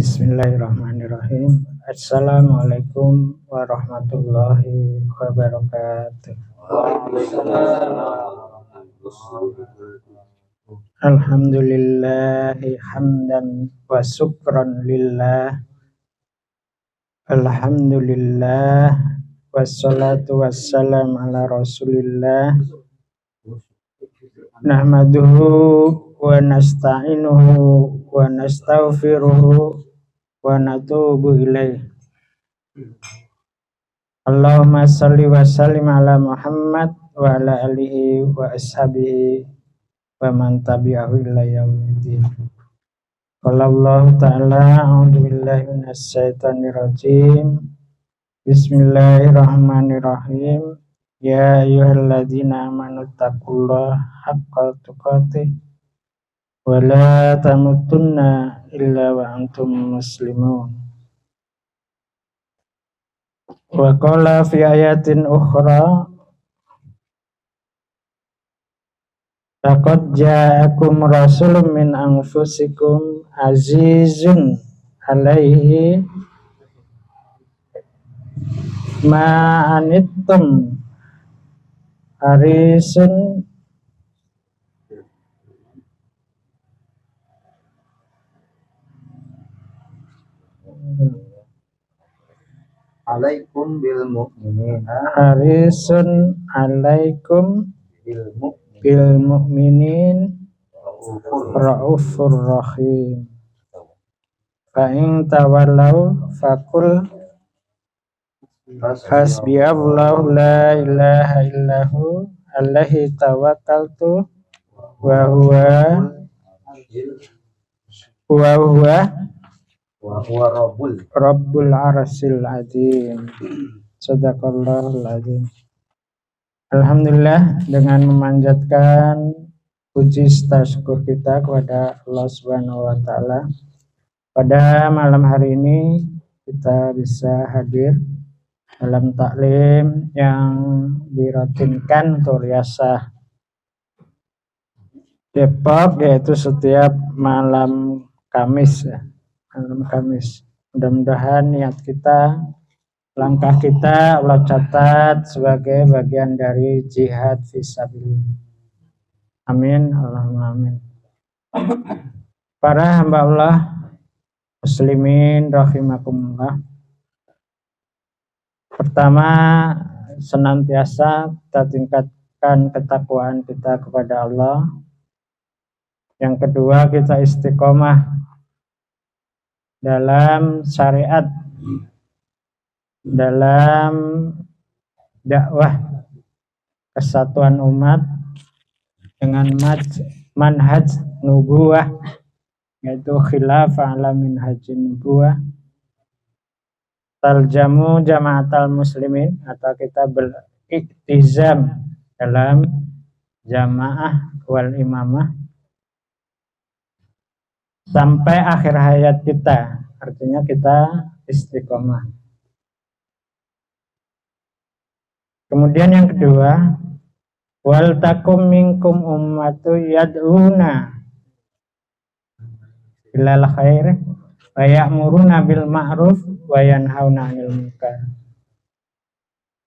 Bismillahirrahmanirrahim. Assalamualaikum warahmatullahi wabarakatuh. Alhamdulillahi hamdan wa syukran lillah. Alhamdulillah wassalatu wassalam ala rasulillah. Nahmaduhu wa nasta'inuhu wa nastaghfiruhu wa natubu ilaih. Allahumma salli wa sallim ala Muhammad wa ala alihi wa ashabihi wa man tabi'ahu ila yaumiddin. Qala Allah ta'ala a'udzu billahi minasy syaithanir rajim. Bismillahirrahmanirrahim. Ya ayyuhalladzina amanu taqullaha haqqa tuqatih wa la tamutunna illa wa antum muslimun. Wa qala fi ayatin ukhra laqad ja'akum rasulun min anfusikum azizun 'alaihi ma anittum harisun alaikum bil mu'minin harisun alaikum bil mu'minin raufur rahim. Fa in tawallaw faqul hasbiyallahu la ilaha illahu alaihi tawakkaltu wa huwa rabbul arsyil azim. Sadaqallahul azim. Alhamdulillah, dengan memanjatkan puji serta syukur kita kepada Allah Subhanahu wa taala, pada malam hari ini kita bisa hadir dalam taklim yang dirutinkan untuk Riyasah Depok, yaitu setiap malam Kamis ya. Malam Kamis. Mudah-mudahan niat kita, langkah kita Allah catat sebagai bagian dari jihad fisabilillah. Amin, Allahumma amin. Para hamba Allah muslimin rahimakumullah. Pertama, senantiasa kita tingkatkan ketakwaan kita kepada Allah. Yang kedua, kita istiqomah dalam syariat, dalam dakwah kesatuan umat dengan manhaj nubuwah, yaitu khilafah ala minhajin nubuwah, taljamu jamaatal muslimin, atau kita beriktizam dalam jamaah wal imamah sampai akhir hayat kita, artinya kita istiqomah. Kemudian yang kedua, wal takum minkum ummatu yad'una ilal khair wa ya'muruna bil ma'ruf wa yanhauna 'anil munkar.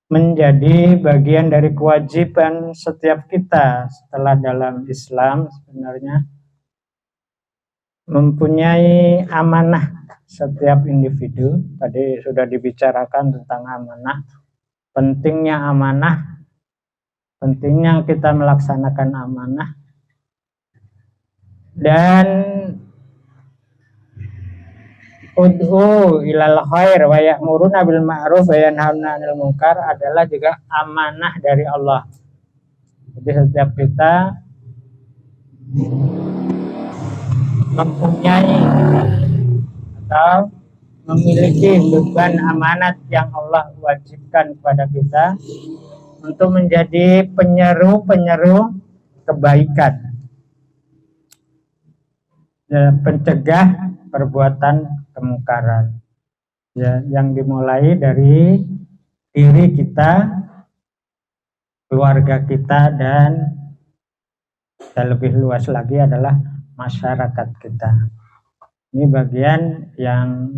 Menjadi bagian dari kewajiban setiap kita setelah dalam Islam sebenarnya mempunyai amanah setiap individu. Tadi sudah dibicarakan tentang amanah, pentingnya amanah, pentingnya kita melaksanakan amanah, dan ud'u ilal khair wa ya'muruna bil ma'ruf wa yanhauna 'anil munkar adalah juga amanah dari Allah. Jadi setiap kita mempunyai atau memiliki beban amanat yang Allah wajibkan kepada kita untuk menjadi penyeru kebaikan dan pencegah perbuatan kemungkaran ya, yang dimulai dari diri kita, keluarga kita, dan lebih luas lagi adalah masyarakat kita. Ini bagian yang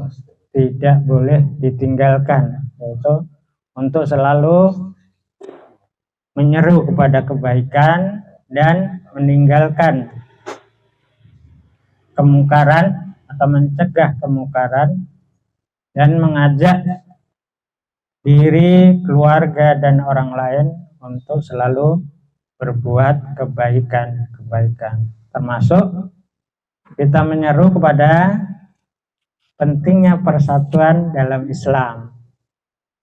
tidak boleh ditinggalkan, yaitu untuk selalu menyeru kepada kebaikan dan meninggalkan kemungkaran atau mencegah kemungkaran dan mengajak diri, keluarga, dan orang lain untuk selalu berbuat kebaikan. Termasuk kita menyeru kepada pentingnya persatuan dalam Islam.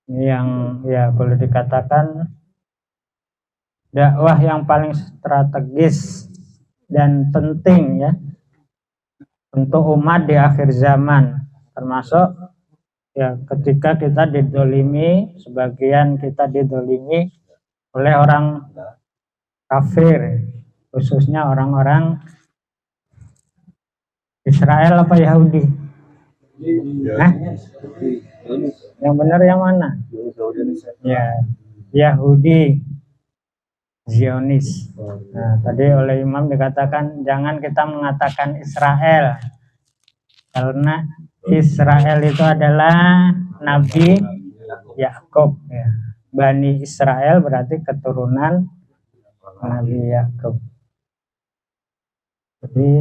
Ini yang ya boleh dikatakan dakwah yang paling strategis dan penting ya untuk umat di akhir zaman. Termasuk ya ketika kita didolimi, sebagian kita didolimi oleh orang kafir, khususnya orang-orang Israel apa Yahudi? Yang benar yang mana? Ya, Yahudi, Zionis. Nah, tadi oleh Imam dikatakan jangan kita mengatakan Israel, karena Israel itu adalah Nabi Yakub. Ya. Bani Israel berarti keturunan Nabi Yakub. Jadi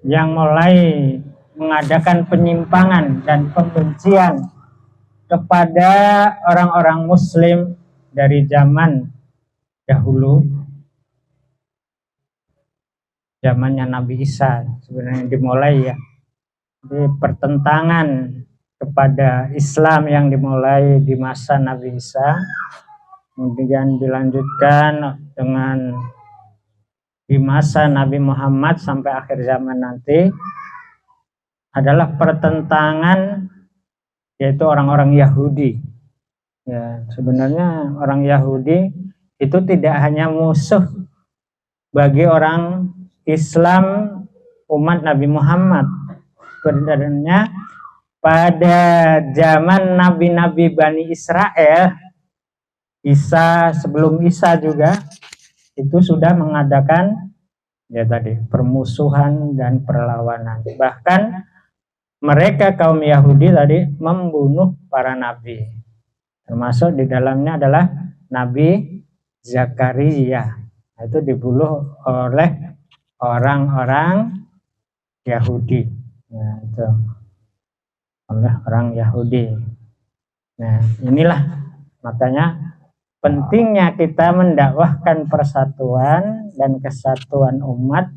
yang mulai mengadakan penyimpangan dan pembencian kepada orang-orang Muslim dari zaman dahulu, zamannya Nabi Isa sebenarnya dimulai ya. Jadi pertentangan kepada Islam yang dimulai di masa Nabi Isa, kemudian dilanjutkan dengan di masa Nabi Muhammad sampai akhir zaman nanti adalah pertentangan, yaitu orang-orang Yahudi. Ya, sebenarnya orang Yahudi itu tidak hanya musuh bagi orang Islam umat Nabi Muhammad. Sebenarnya pada zaman nabi-nabi Bani Israel, Isa sebelum Isa juga itu sudah mengadakan ya tadi permusuhan dan perlawanan. Bahkan mereka kaum Yahudi tadi membunuh para nabi. Termasuk di dalamnya adalah Nabi Zakaria. Itu dibunuh oleh orang-orang Yahudi. Nah, itu oleh orang Yahudi. Nah, inilah makanya pentingnya kita mendakwahkan persatuan dan kesatuan umat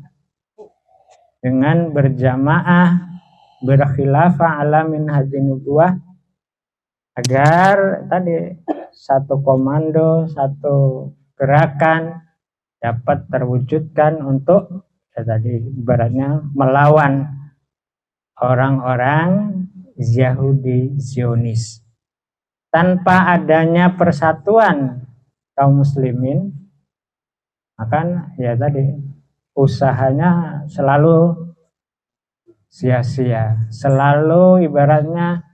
dengan berjamaah, berkhilafah ala minhajin nubuwah, agar tadi satu komando, satu gerakan dapat terwujudkan untuk ya tadi ibaratnya melawan orang-orang Yahudi Zionis. Tanpa adanya persatuan kaum muslimin, akan ya tadi usahanya selalu sia-sia, selalu ibaratnya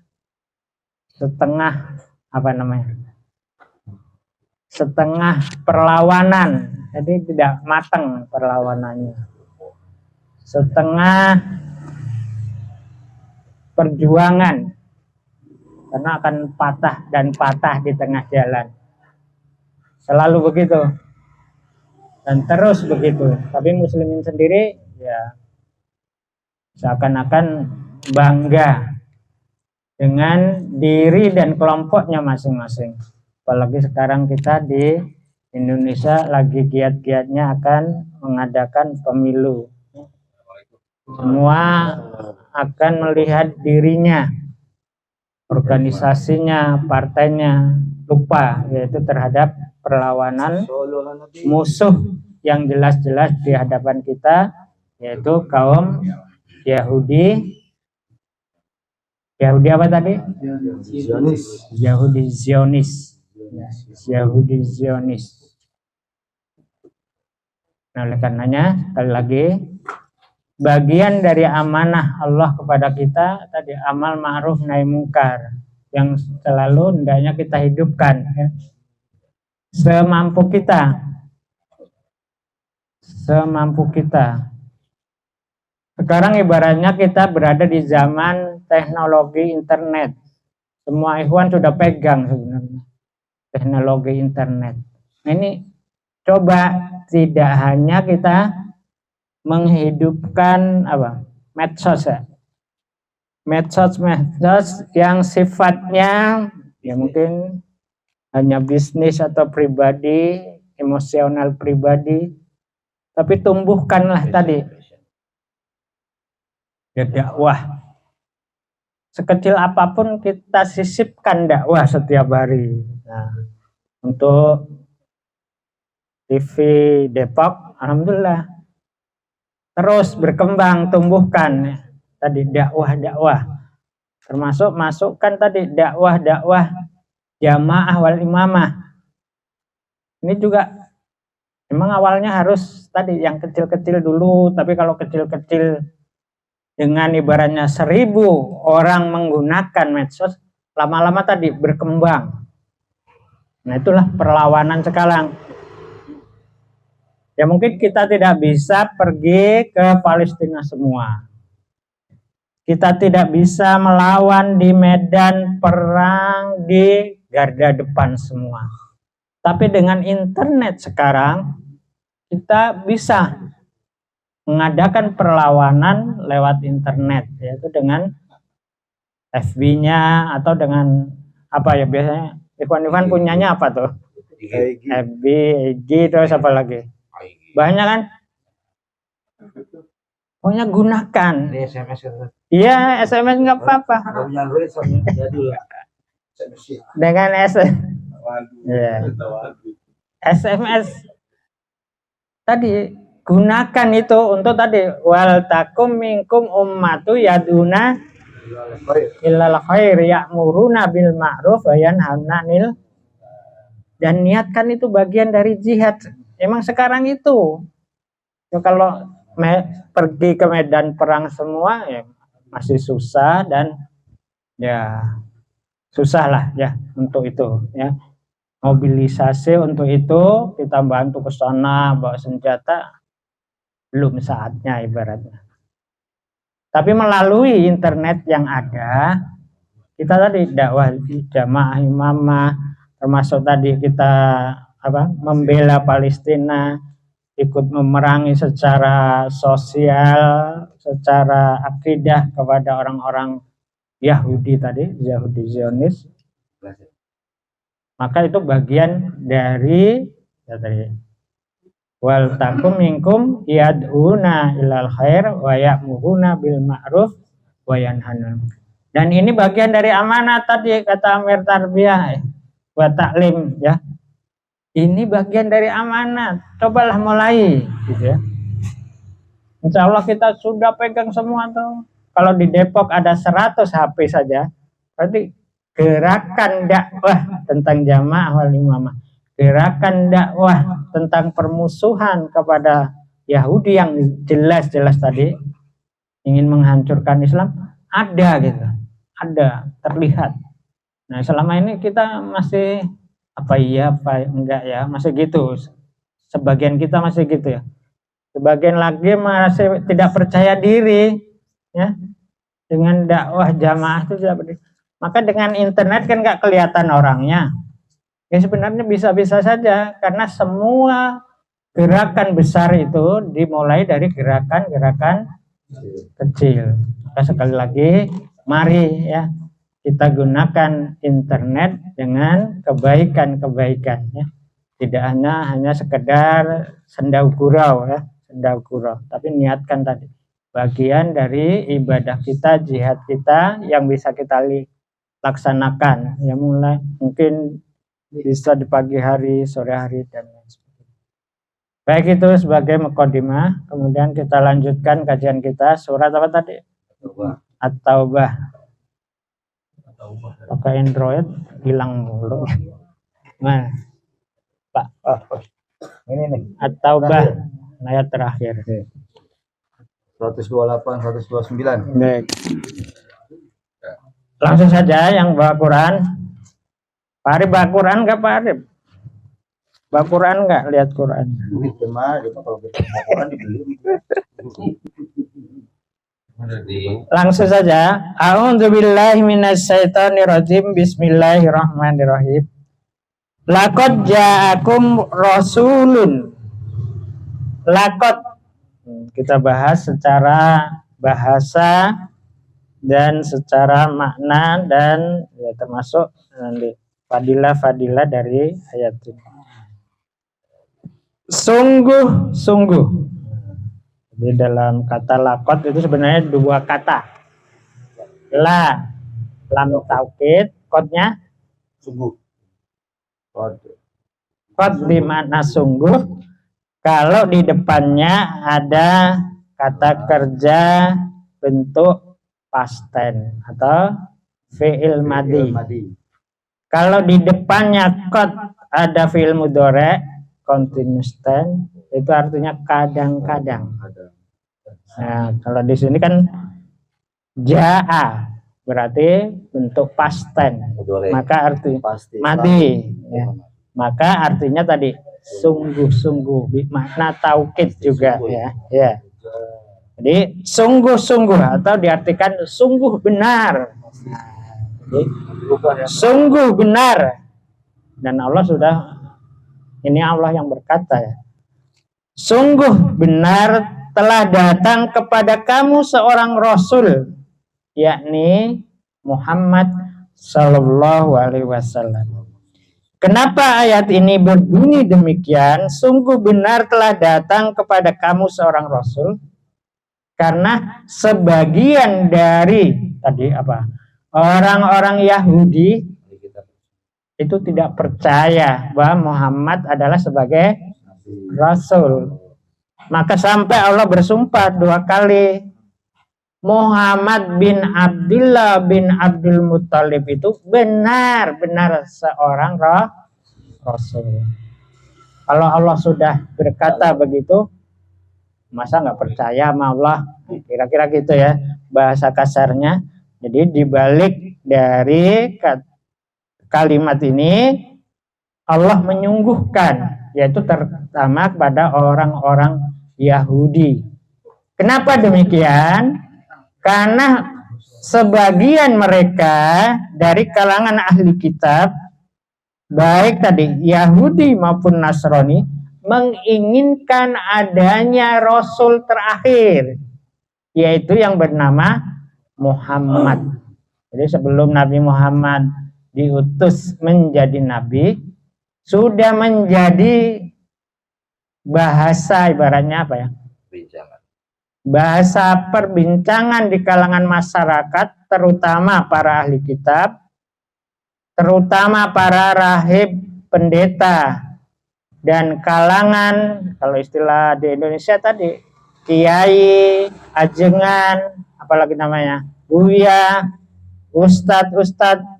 setengah setengah perlawanan, jadi tidak matang perlawanannya, setengah perjuangan, karena akan patah dan patah di tengah jalan, selalu begitu dan terus begitu. Tapi muslimin sendiri ya seakan-akan bangga dengan diri dan kelompoknya masing-masing. Apalagi sekarang kita di Indonesia lagi giat-giatnya akan mengadakan pemilu. Semua akan melihat dirinya, organisasinya, partainya lupa, yaitu terhadap perlawanan musuh yang jelas-jelas di hadapan kita, yaitu kaum Yahudi. Yahudi apa tadi? Zionis. Yahudi Zionis. Yahudi Zionis. Nah, oleh karenanya sekali lagi bagian dari amanah Allah kepada kita tadi amal ma'ruf nahi mungkar yang selalu hendaknya kita hidupkan ya. Semampu kita Sekarang ibaratnya kita berada di zaman teknologi internet. Semua ikhwan sudah pegang sebenarnya teknologi internet. Nah, ini coba tidak hanya kita menghidupkan medsos ya. Medsos yang sifatnya ya mungkin hanya bisnis atau pribadi, emosional pribadi, tapi tumbuhkanlah tadi ya dakwah. Sekecil apapun kita sisipkan dakwah setiap hari. Nah, untuk TV Depok, alhamdulillah terus berkembang, tumbuhkan tadi dakwah. Termasuk masukkan tadi dakwah jamaah wal imamah. Ini juga memang awalnya harus tadi yang kecil-kecil dulu, tapi kalau kecil-kecil dengan ibaratnya 1000 orang menggunakan medsos, lama-lama tadi berkembang. Nah, itulah perlawanan sekarang. Ya mungkin kita tidak bisa pergi ke Palestina semua. Kita tidak bisa melawan di medan perang di garda depan semua. Tapi dengan internet sekarang kita bisa mengadakan perlawanan lewat internet, yaitu dengan FB-nya atau dengan apa ya biasanya Ikhwan punyanya apa tuh? FB, IG, terus apa lagi? Banyak kan? Pokoknya gunakan. Iya, SMS nggak apa-apa. Dengan SMS tadi gunakan itu untuk tadi wal takum minkum ummatu yaduna illal khair ya'muruna bil ma'ruf wa yanhauna 'anil, dan niatkan itu bagian dari jihad. Emang sekarang itu ya, kalau pergi ke medan perang semua ya masih susah dan ya susah lah ya untuk itu ya. Mobilisasi untuk itu kita bantu ke sana bawa senjata belum saatnya ibaratnya. Tapi melalui internet yang ada, kita tadi dakwah jamaah imamah, termasuk tadi kita membela Palestina, ikut memerangi secara sosial, secara akidah kepada orang-orang Yahudi tadi, Yahudi Zionis. Maka itu bagian dari ya tadi wal takum minkum yad'una ilal khair wa ya'muruna bil ma'ruf wa yanhauna. Dan ini bagian dari amanah tadi kata Amir Tarbiyah wa taklim ya. Ini bagian dari amanah. Cobalah mulai gitu ya. Insya Allah kita sudah pegang semua tuh. Kalau di Depok ada 100 HP saja, berarti gerakan dakwah tentang jamaah wal imamah, gerakan dakwah tentang permusuhan kepada Yahudi yang jelas-jelas tadi ingin menghancurkan Islam ada gitu, ada terlihat. Nah selama ini kita masih apa enggak ya, masih gitu. Sebagian kita masih gitu ya. Sebagian lagi masih tidak percaya diri ya dengan dakwah jamaah itu tidak berdiri. Maka dengan internet kan nggak kelihatan orangnya. Ya sebenarnya bisa-bisa saja karena semua gerakan besar itu dimulai dari gerakan-gerakan kecil. Maka sekali lagi mari ya kita gunakan internet dengan kebaikan-kebaikan ya. Tidak hanya sekedar sendau gurau ya, sendau gurau, tapi niatkan tadi bagian dari ibadah kita, jihad kita yang bisa kita laksanakan ya, mulai mungkin bisa di pagi hari, sore hari dan lain sebagainya. Baik, itu sebagai mukadimah. Kemudian kita lanjutkan kajian kita surat apa tadi? At-Taubah. Pakai Android hilang mulu. Nah, Pak. Ini nih. At-Taubah ayat terakhir. 128 129. Baik. Langsung saja yang bawa Quran. Pak Arif bawa Quran nggak Pak Arif? Bawa Quran nggak? Lihat Quran. Duit mah kalau Quran dibeli. Langsung saja. A'udzubillahi minasyaitonirrajim. Bismillahirrahmanirrahim. Laqad ja'akum rasulun. Laqad kita bahas secara bahasa dan secara makna dan ya, termasuk fadilah-fadilah dari ayat ini. Sungguh-sungguh. Di dalam kata laqad itu sebenarnya dua kata. Lam taukid, kodnya sungguh. Kod di makna sungguh. Kalau di depannya ada kata kerja bentuk past tense atau fi'il madhi. Kalau di depannya kod ada fi'il mudhari continuous tense, itu artinya kadang-kadang. Nah, kalau di sini kan jaa berarti bentuk past tense, maka arti madhi. Ya. Maka artinya tadi sungguh-sungguh, makna taukid juga ya. Ya. Jadi sungguh-sungguh atau diartikan sungguh benar. Jadi, sungguh benar. Dan Allah sudah, ini Allah yang berkata ya. Sungguh benar telah datang kepada kamu seorang rasul, yakni Muhammad sallallahu alaihi wasallam. Kenapa ayat ini berbunyi demikian? Sungguh benar telah datang kepada kamu seorang rasul, karena sebagian dari tadi apa? Orang-orang Yahudi itu tidak percaya bahwa Muhammad adalah sebagai rasul. Maka sampai Allah bersumpah dua kali, Muhammad bin Abdullah bin Abdul Muttalib itu benar-benar seorang rasul. Kalau Allah sudah berkata begitu, masa nggak percaya sama Allah? Kira-kira gitu ya bahasa kasarnya. Jadi dibalik dari kalimat ini Allah menyungguhkan, yaitu terutama kepada orang-orang Yahudi. Kenapa demikian? Karena sebagian mereka dari kalangan ahli kitab, baik tadi Yahudi maupun Nasrani, menginginkan adanya Rasul terakhir, yaitu yang bernama Muhammad. Jadi sebelum Nabi Muhammad diutus menjadi Nabi, sudah menjadi bahasa ibaratnya apa ya? Bahasa perbincangan di kalangan masyarakat, terutama para ahli kitab, terutama para rahib, pendeta, dan kalangan, kalau istilah di Indonesia tadi, kiai, ajengan, apalagi namanya, buya, ustadz,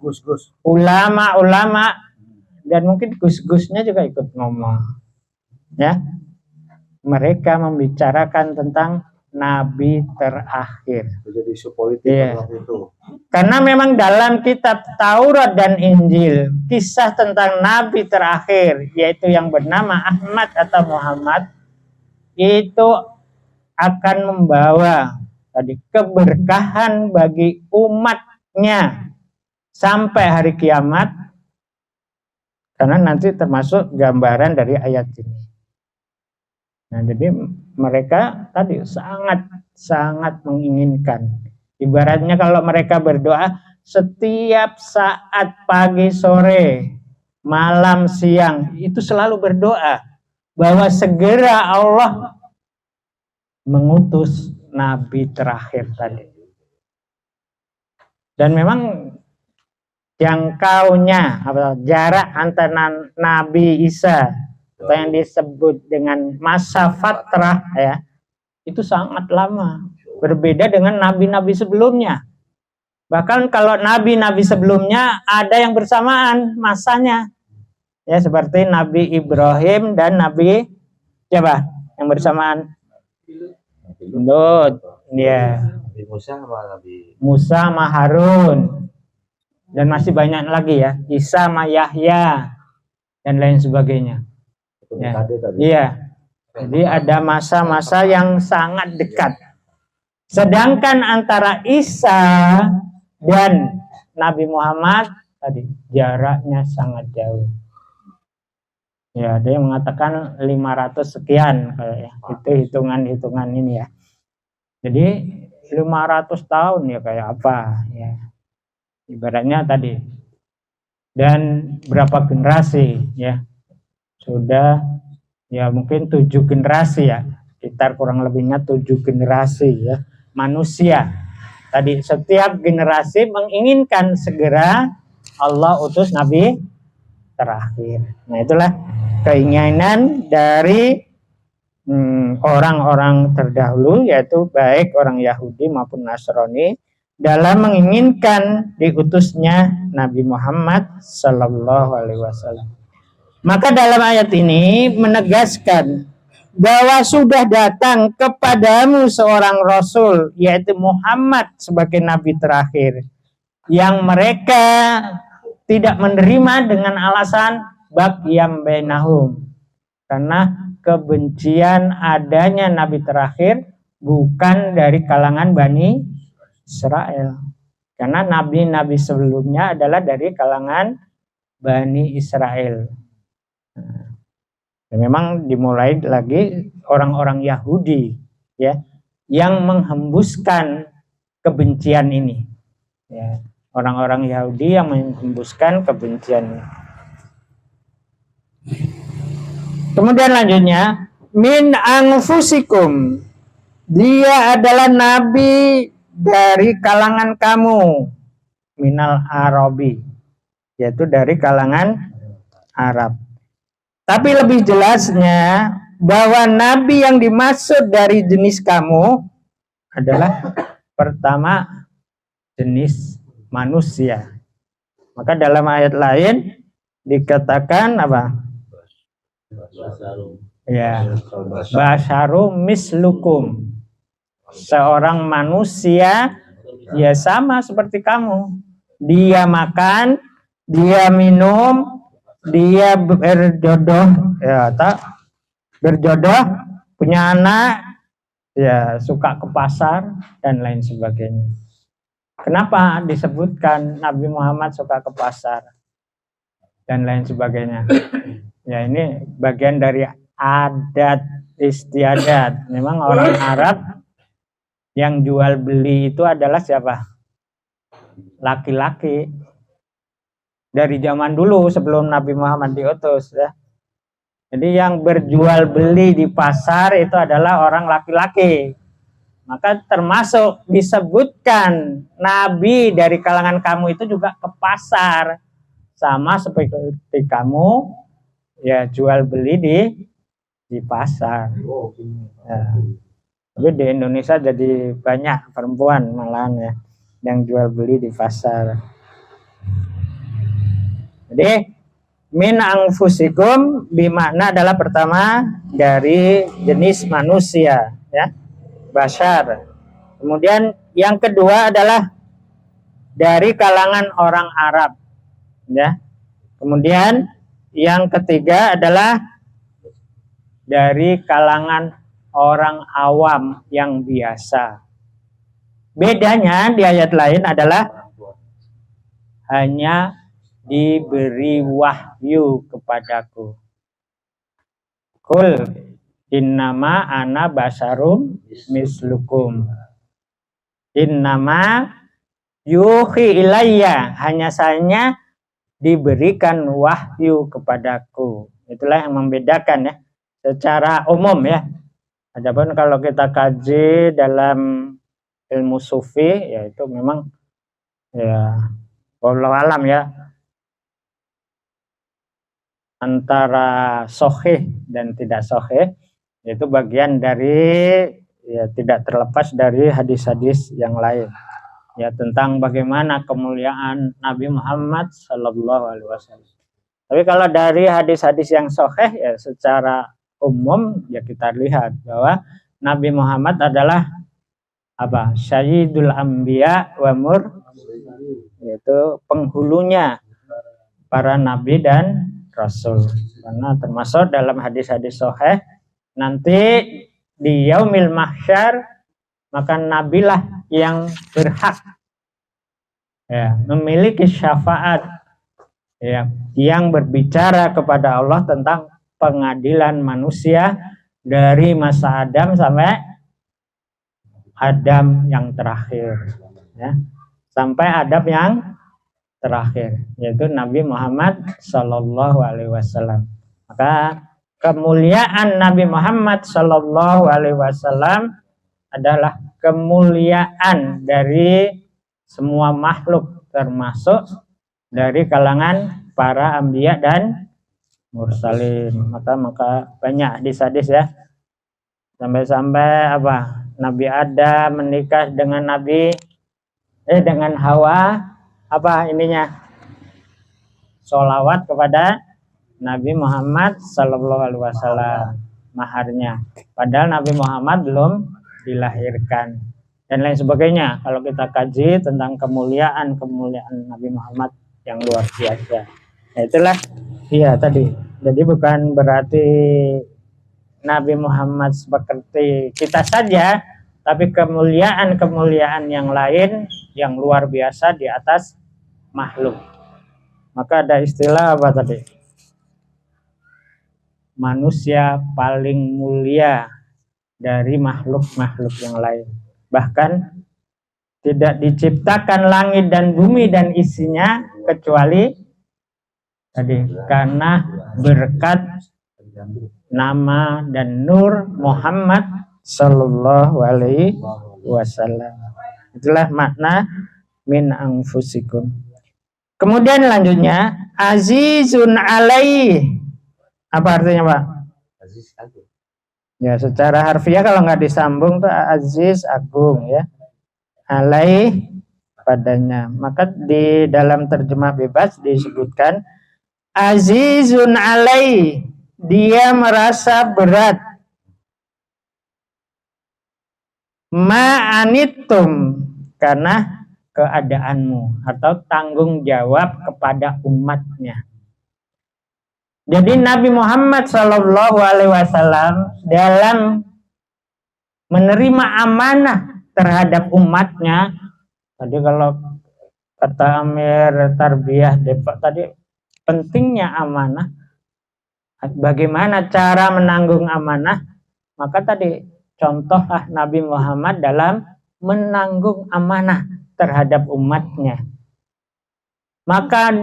gus-gus, ulama, dan mungkin gus-gusnya juga ikut ngomong. Ya, mereka membicarakan tentang Nabi terakhir. Jadi isu politik itu. Karena memang dalam kitab Taurat dan Injil kisah tentang Nabi terakhir, yaitu yang bernama Ahmad atau Muhammad, itu akan membawa tadi keberkahan bagi umatnya sampai hari kiamat. Karena nanti termasuk gambaran dari ayat ini. Nah, jadi mereka tadi sangat menginginkan. Ibaratnya kalau mereka berdoa setiap saat pagi, sore, malam, siang, itu selalu berdoa bahwa segera Allah mengutus Nabi terakhir tadi. Dan memang jangkaunya, jarak antara Nabi Isa atau yang disebut dengan masa fatrah ya, itu sangat lama, berbeda dengan nabi-nabi sebelumnya. Bahkan kalau nabi-nabi sebelumnya ada yang bersamaan masanya, ya seperti Nabi Ibrahim dan Nabi siapa yang bersamaan? Lut, ya. Musa sama Harun, dan masih banyak lagi ya, Isa sama Yahya dan lain sebagainya. Ya. Iya. Jadi ada masa-masa yang sangat dekat. Sedangkan antara Isa dan Nabi Muhammad tadi jaraknya sangat jauh. Ya, ada yang mengatakan 500 sekian kayak itu hitungan-hitungan ini ya. Jadi 500 tahun ya kayak apa ya. Ibaratnya tadi. Dan berapa generasi ya. Sudah ya mungkin 7 generasi ya. Sekitar kurang lebihnya 7 generasi ya. Manusia. Tadi setiap generasi menginginkan segera Allah utus Nabi terakhir. Nah, itulah keinginan dari orang-orang terdahulu, yaitu baik orang Yahudi maupun Nasrani, dalam menginginkan diutusnya Nabi Muhammad Sallallahu Alaihi Wasallam. Maka dalam ayat ini menegaskan bahwa sudah datang kepadamu seorang Rasul, yaitu Muhammad sebagai Nabi terakhir, yang mereka tidak menerima dengan alasan bagyam bainahum, karena kebencian adanya Nabi terakhir bukan dari kalangan Bani Israel, karena nabi-nabi sebelumnya adalah dari kalangan Bani Israel. Memang dimulai lagi orang-orang Yahudi ya yang menghembuskan kebencian ini ya, orang-orang Yahudi yang menghembuskan kebencian ini. Kemudian lanjutnya, min anfusikum, dia adalah nabi dari kalangan kamu, minal Arabi, yaitu dari kalangan Arab. Tapi lebih jelasnya bahwa nabi yang dimaksud dari jenis kamu adalah pertama jenis manusia. Maka dalam ayat lain dikatakan apa? Ya, basyarum mislukum, seorang manusia ya sama seperti kamu. Dia makan, dia minum, dia berjodoh, ya tak berjodoh, punya anak, ya suka ke pasar dan lain sebagainya. Kenapa disebutkan Nabi Muhammad suka ke pasar dan lain sebagainya? Ya ini bagian dari adat istiadat. Memang orang Arab yang jual beli itu adalah siapa? Laki-laki. Dari zaman dulu sebelum Nabi Muhammad diutus ya. Jadi yang berjual beli di pasar itu adalah orang laki-laki. Maka termasuk disebutkan Nabi dari kalangan kamu itu juga ke pasar. Sama seperti kamu ya jual beli di pasar. Ya. Tapi di Indonesia jadi banyak perempuan malahan ya yang jual beli di pasar. Jadi min anfusikum bimakna adalah pertama dari jenis manusia ya, bashar. Kemudian yang kedua adalah dari kalangan orang Arab ya. Kemudian yang ketiga adalah dari kalangan orang awam yang biasa. Bedanya di ayat lain adalah hanya diberi wahyu kepadaku. Kul innama ana basyarum mislukum. Innama yuhi ilayya, hanya saja diberikan wahyu kepadaku. Itulah yang membedakan ya secara umum ya. Adapun kalau kita kaji dalam ilmu sufi ya itu memang ya wallahu alam ya, antara sahih dan tidak sahih yaitu bagian dari ya tidak terlepas dari hadis-hadis yang lain ya tentang bagaimana kemuliaan Nabi Muhammad Sallallahu Alaihi Wasallam. Tapi kalau dari hadis-hadis yang sahih ya secara umum ya kita lihat bahwa Nabi Muhammad adalah apa? Sayyidul Anbiya wa Mur, yaitu penghulunya para nabi dan rasul. Karena termasuk dalam hadis-hadis sahih nanti di yaumil mahsyar maka nabilah yang berhak ya, memiliki syafaat ya, yang berbicara kepada Allah tentang pengadilan manusia dari masa Adam sampai Adam yang terakhir ya, sampai Adam yang terakhir, yaitu Nabi Muhammad Sallallahu Alaihi Wasallam. Maka kemuliaan Nabi Muhammad Sallallahu Alaihi Wasallam adalah kemuliaan dari semua makhluk, termasuk dari kalangan para anbiya dan mursalin. Maka banyak hadis-hadis ya, sampai-sampai apa, Nabi Adam menikah dengan dengan Hawa, apa ininya, sholawat kepada Nabi Muhammad Sallallahu Alaihi Wasallam maharnya, padahal Nabi Muhammad belum dilahirkan dan lain sebagainya. Kalau kita kaji tentang kemuliaan Nabi Muhammad yang luar biasa, ya itulah iya tadi. Jadi bukan berarti Nabi Muhammad seperti kita saja, tapi kemuliaan yang lain yang luar biasa di atas makhluk. Maka ada istilah apa tadi? Manusia paling mulia dari makhluk-makhluk yang lain. Bahkan tidak diciptakan langit dan bumi dan isinya kecuali tadi karena berkat nama dan nur Muhammad Sallallahu Alaihi Wasallam. Itulah makna min anfusikum. Kemudian lanjutnya azizun alaih. Apa artinya Pak? Aziz agung. Ya secara harfiah kalau nggak disambung tuh aziz agung ya. Alaih padanya. Maka di dalam terjemah bebas disebutkan azizun alaih, dia merasa berat. Ma'anitum, karena keadaanmu atau tanggung jawab kepada umatnya. Jadi Nabi Muhammad Sallallahu Alaihi Wasallam dalam menerima amanah terhadap umatnya, tadi kalau kata Amir Tarbiyah Depok tadi, pentingnya amanah, bagaimana cara menanggung amanah, maka tadi contohlah Nabi Muhammad dalam menanggung amanah terhadap umatnya. Maka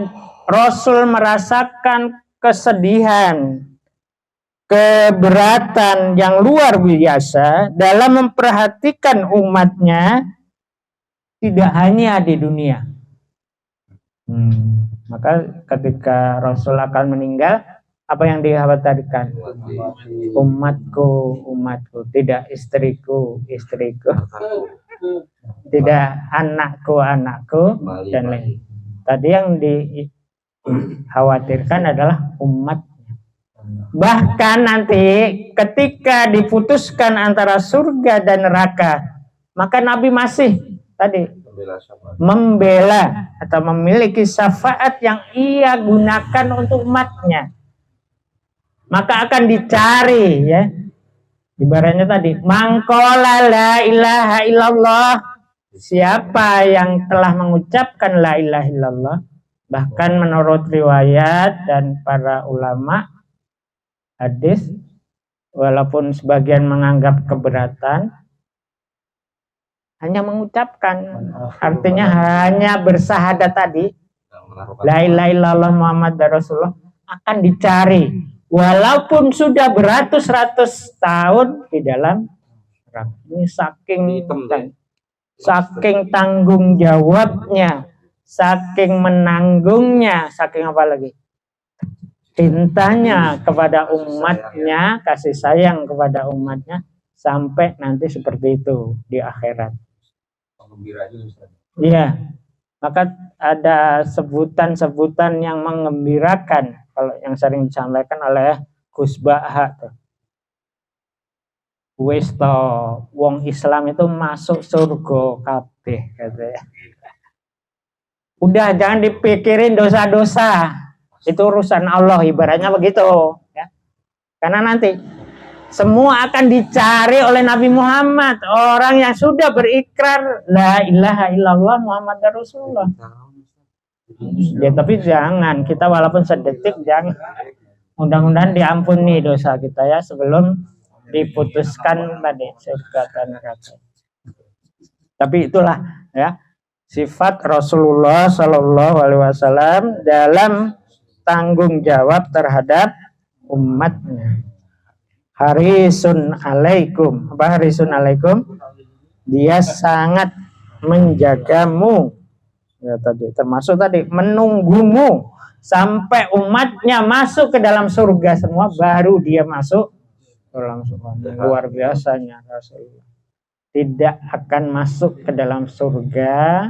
Rasul merasakan kesedihan, keberatan yang luar biasa dalam memperhatikan umatnya, tidak hanya di dunia. Maka ketika Rasul akan meninggal, apa yang dikhawatirkan? Umatku, tidak istriku, tidak anakku, dan lain. Tadi yang dikhawatirkan adalah umatnya. Bahkan nanti ketika diputuskan antara surga dan neraka, maka Nabi masih tadi membela atau memiliki syafaat yang ia gunakan untuk umatnya. Maka akan dicari ya, ibaratnya tadi, mangkola la ilaha illallah, siapa yang telah mengucapkan la ilaha illallah. Bahkan menurut riwayat dan para ulama hadis, walaupun sebagian menganggap keberatan, hanya mengucapkan, artinya hanya bersahadat tadi, la ilaha illallah Muhammad Rasulullah, akan dicari walaupun sudah beratus-ratus tahun di dalam neraka. Ini saking tanggung jawabnya, saking menanggungnya, saking apa lagi? Cintanya kepada umatnya, kasih sayang kepada umatnya, sampai nanti seperti itu di akhirat. Iya, maka ada sebutan-sebutan yang menggembirakan, kalau yang sering disampaikan oleh Gus Baha tuh. Wis to wong Islam itu masuk surga kabeh katanya. Udah jangan dipikirin dosa-dosa. Itu urusan Allah, ibaratnya begitu ya. Karena nanti Semua akan dicari oleh Nabi Muhammad, orang yang sudah berikrar la ilaha illallah Muhammad Rasulullah. Ya tapi jangan, kita walaupun sedetik jangan, mudah-mudahan diampuni dosa kita ya sebelum diputuskan tadi surga dan neraka. Tapi itulah ya sifat Rasulullah Shallallahu Alaihi Wasallam dalam tanggung jawab terhadap umatnya. Harisun alaikum. Apa harisun alaikum? Dia sangat menjagamu. Ya tadi termasuk tadi menunggumu sampai umatnya masuk ke dalam surga semua baru dia masuk dalam surga. Luar biasanya Rasulullah. Tidak akan masuk ke dalam surga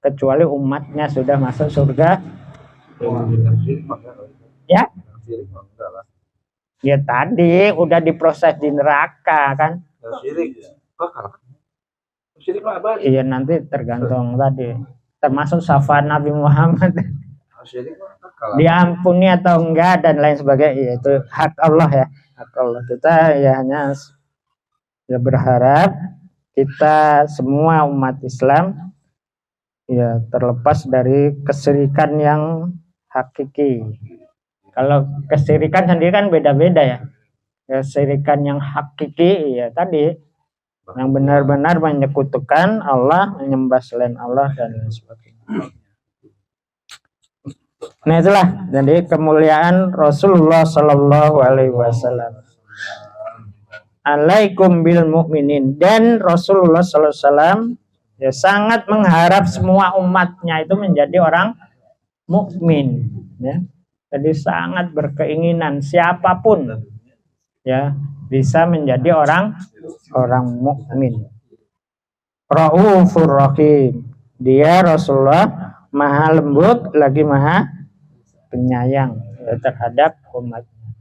kecuali umatnya sudah masuk surga. Ya? Ya tadi udah diproses di neraka kan? Iya nanti tergantung tadi. Termasuk syafaat Nabi Muhammad. Diampuni atau enggak dan lain sebagainya. Ya, itu hak Allah ya. Hak Allah. Kita ya hanya ya berharap kita semua umat Islam ya terlepas dari kesyirikan yang hakiki. Kalau kesyirikan sendiri kan beda-beda ya. Kesyirikan yang hakiki ya tadi yang benar-benar menyekutukan Allah, menyembah selain Allah dan lain sebagainya. Nah itulah jadi kemuliaan Rasulullah Shallallahu Alaihi Wasallam. Alaikum bil mukminin, dan Rasulullah Sallallahu Alaihi Wasallam ya sangat mengharap semua umatnya itu menjadi orang mukmin ya. Jadi sangat berkeinginan siapapun ya bisa menjadi orang mukmin. Raufur Rahim. Dia Rasulullah maha lembut lagi maha penyayang ya, terhadap umatnya.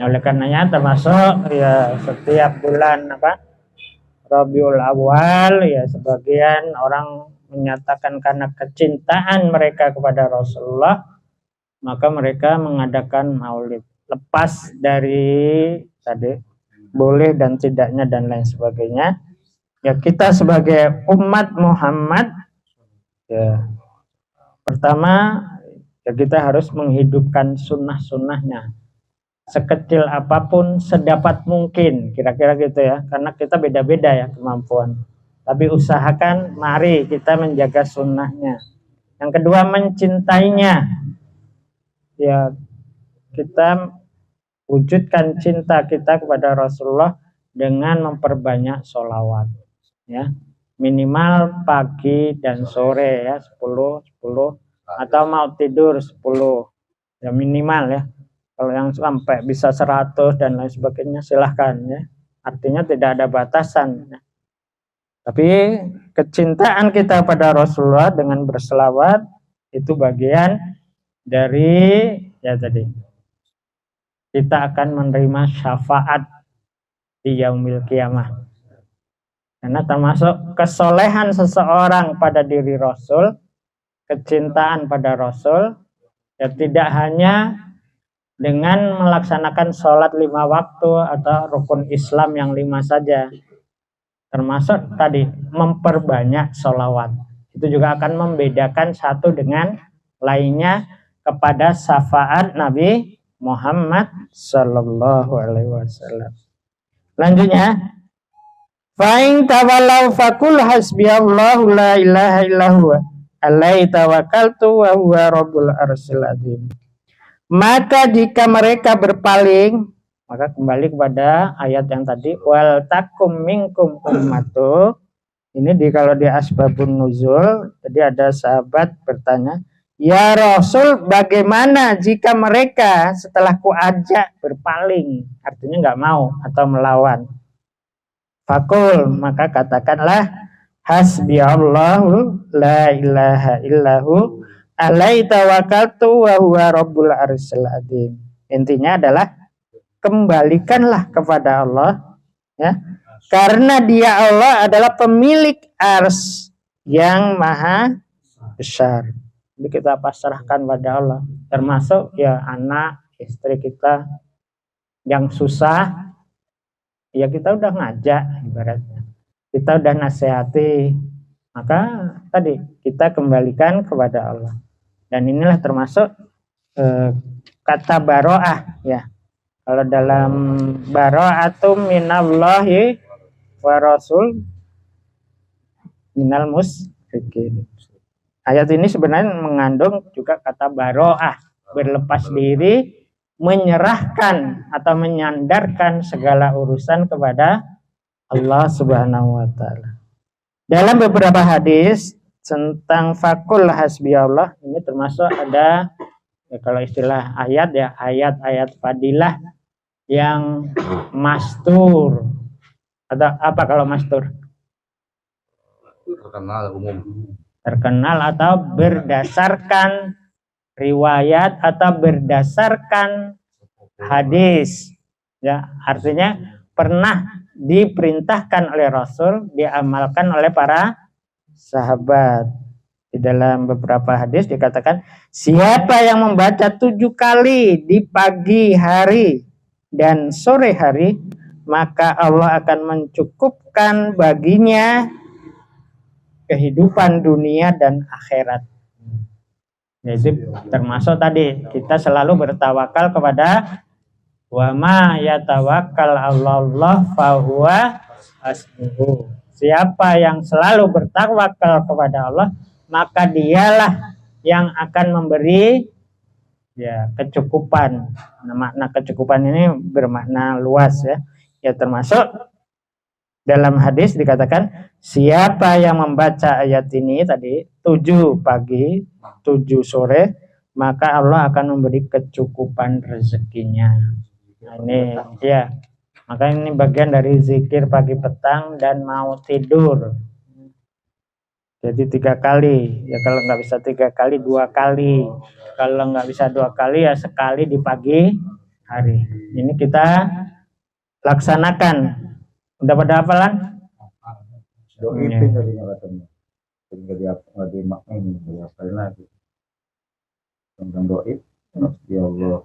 Oleh karenanya termasuk ya setiap bulan Rabiul Awal ya sebagian orang menyatakan karena kecintaan mereka kepada Rasulullah maka mereka mengadakan maulid. Lepas dari tadi boleh dan tidaknya dan lain sebagainya. Ya kita sebagai umat Muhammad ya pertama ya kita harus menghidupkan sunnah-sunnahnya. Sekecil apapun sedapat mungkin kira-kira gitu ya. Karena kita beda-beda ya kemampuan. Tapi usahakan mari kita menjaga sunnahnya. Yang kedua mencintainya. Ya kita wujudkan cinta kita kepada Rasulullah dengan memperbanyak sholawat ya minimal pagi dan sore ya 10 atau mau tidur 10 ya minimal ya. Kalau yang sampai bisa 100 dan lain sebagainya silahkan ya, artinya tidak ada batasan ya. Tapi kecintaan kita pada Rasulullah dengan berselawat itu bagian dari ya tadi kita akan menerima syafaat di yaumil kiamah. Karena termasuk kesolehan seseorang pada diri Rasul, kecintaan pada Rasul, ya tidak hanya dengan melaksanakan sholat 5 waktu atau rukun Islam yang 5 saja. Termasuk tadi memperbanyak sholawat. Itu juga akan membedakan satu dengan lainnya kepada syafaat Nabi Muhammad Sallallahu Alaihi Wasallam. Lanjutnya, fa'in tawallaw faqul hasbiyallahu la ilaha illahu alaihi tawakkaltu wa huwa rabbul arsyil azim. Maka jika mereka berpaling, maka kembali kepada ayat yang tadi wal takum minkum ummatu. Ini kalau di asbabun nuzul, jadi ada sahabat bertanya, "Ya Rasul, bagaimana jika mereka setelah kuajak berpaling?" Artinya nggak mau atau melawan. Fakul, maka katakanlah hasbiyallahu la ilaha illahu alaihi tawakkaltu wa huwa rabbul arsyil azim. Intinya adalah kembalikanlah kepada Allah ya. Karena dia Allah adalah pemilik ars yang maha besar. Jadi kita pasrahkan pada Allah, termasuk ya anak, istri kita, yang susah, ya kita udah ngajak ibaratnya. Kita udah nasihati, maka tadi kita kembalikan kepada Allah. Dan inilah termasuk kata baro'ah ya. Kalau dalam baro'atum minallahi wa rasul minal musyrikin. Ayat ini sebenarnya mengandung juga kata baro'ah, berlepas diri, menyerahkan atau menyandarkan segala urusan kepada Allah Subhanahu wa taala. Dalam beberapa hadis tentang fakul hasbiyallah, ini termasuk ada ya, kalau istilah ayat ya, ayat-ayat fadilah yang mastur. Atau apa kalau mastur? Terkenal umum. Terkenal atau berdasarkan riwayat atau berdasarkan hadis. Ya, artinya pernah diperintahkan oleh Rasul, diamalkan oleh para sahabat. Di dalam beberapa hadis dikatakan, siapa yang membaca 7 kali di pagi hari dan sore hari, maka Allah akan mencukupkan baginya kehidupan dunia dan akhirat. Jadi termasuk tadi kita selalu bertawakal kepada wa ma yatawakkal 'alallah fahuwa hasbuhu. Siapa yang selalu bertawakal kepada Allah, maka dialah yang akan memberi ya kecukupan. Nah, makna kecukupan ini bermakna luas ya. Ya termasuk dalam hadis dikatakan siapa yang membaca ayat ini tadi 7 pagi, 7 sore, maka Allah akan memberi kecukupan rezekinya. Nah, ini ya. Maka ini bagian dari zikir pagi petang dan mau tidur. Jadi 3 kali. Ya kalau nggak bisa 3 kali, 2 kali. Kalau nggak bisa 2 kali ya sekali di pagi hari. Ini kita laksanakan. Udah pada hafalan? Doipin tadinya katanya. Nggak dimaknain, nggak diapain lagi. Tentang doib. Ya Allah,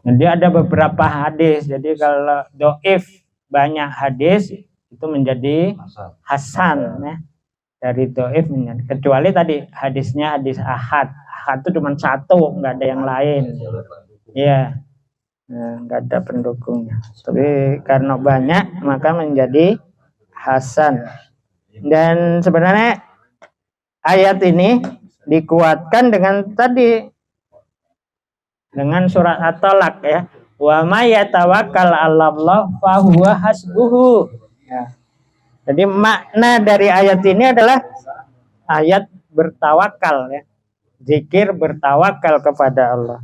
Jadi ada beberapa hadis. Jadi kalau doif banyak hadis itu menjadi hasan ya. Dari doif menjadi, kecuali tadi hadisnya hadis ahad. Ahad itu cuma 1, nggak ada yang lain. Iya. Nah, nggak ada pendukungnya. Tapi karena banyak maka menjadi hasan. Dan sebenarnya ayat ini dikuatkan dengan tadi dengan surat At-Talaq ya. Wa may yatawakkal 'alallah fahuwa hasbuhu. Ya. Jadi makna dari ayat ini adalah ayat bertawakal ya. Zikir bertawakal kepada Allah.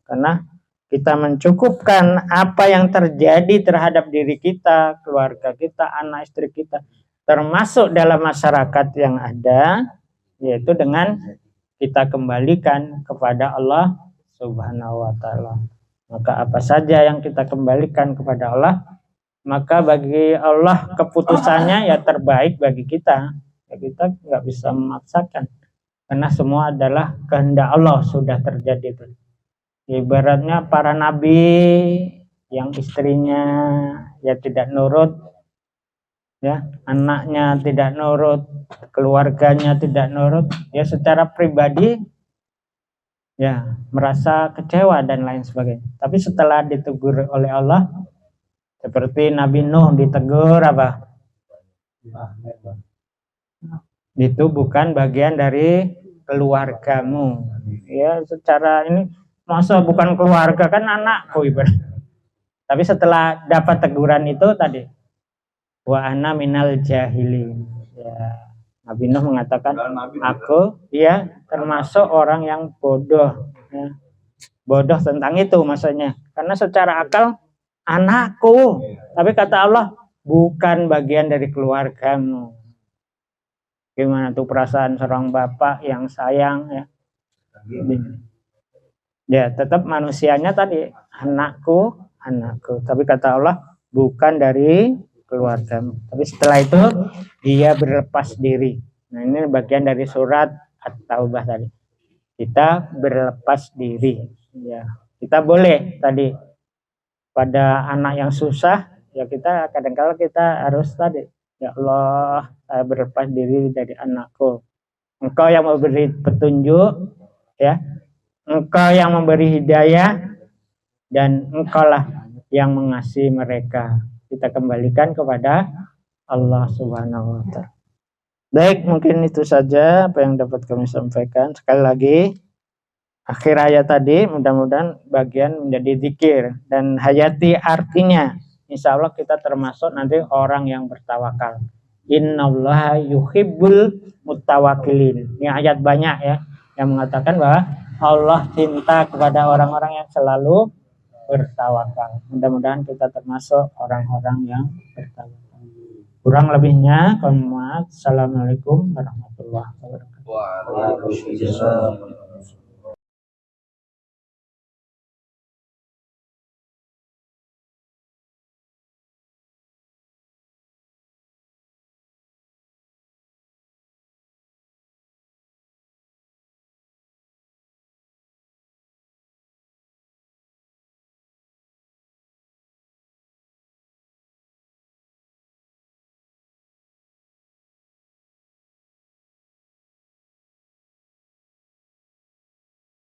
Karena kita mencukupkan apa yang terjadi terhadap diri kita, keluarga kita, anak istri kita, termasuk dalam masyarakat yang ada, yaitu dengan kita kembalikan kepada Allah Subhanahu wa taala. Maka apa saja yang kita kembalikan kepada Allah, maka bagi Allah keputusannya ya terbaik bagi kita. Ya kita nggak bisa memaksakan. Karena semua adalah kehendak Allah sudah terjadi itu. Ibaratnya para nabi yang istrinya ya tidak nurut, ya anaknya tidak nurut, keluarganya tidak nurut, ya secara pribadi ya merasa kecewa dan lain sebagainya. Tapi setelah ditegur oleh Allah, seperti Nabi Nuh ditegur apa? Itu bukan bagian dari keluargamu. Ya secara ini masa bukan keluarga, kan anakku ibarat. Tapi setelah dapat teguran itu tadi, wa ana minal jahilin. Ya, Nabi Nuh mengatakan, aku ya termasuk orang yang bodoh. Ya. Bodoh tentang itu maksudnya. Karena secara akal anakku. Tapi kata Allah, bukan bagian dari keluargamu. Gimana tuh perasaan seorang bapak yang sayang ya. Ya tetap manusianya tadi anakku. Tapi kata Allah bukan dari keluargamu. Tapi setelah itu dia berlepas diri. Nah ini bagian dari surat At-Taubah tadi. Kita berlepas diri. Ya kita boleh tadi pada anak yang susah, ya kita kadang-kala kita harus tadi, ya Allah, saya berlepas diri dari anakku. Engkau yang memberi petunjuk, ya, Engkau yang memberi hidayah, dan Engkaulah yang mengasihi mereka. Kita kembalikan kepada Allah Subhanahu wa Ta'ala. Baik, mungkin itu saja apa yang dapat kami sampaikan. Sekali lagi, akhir ayat tadi mudah-mudahan bagian menjadi zikir dan hayati artinya. Insya Allah kita termasuk nanti orang yang bertawakal. Innallaha yuhibbul muttawakkilin. Ini ayat banyak ya yang mengatakan bahwa Allah cinta kepada orang-orang yang selalu bertawakal. Mudah-mudahan kita termasuk orang-orang yang bertawakal. Kurang lebihnya, Assalamualaikum warahmatullahi wabarakatuh. Waalaikumsalam.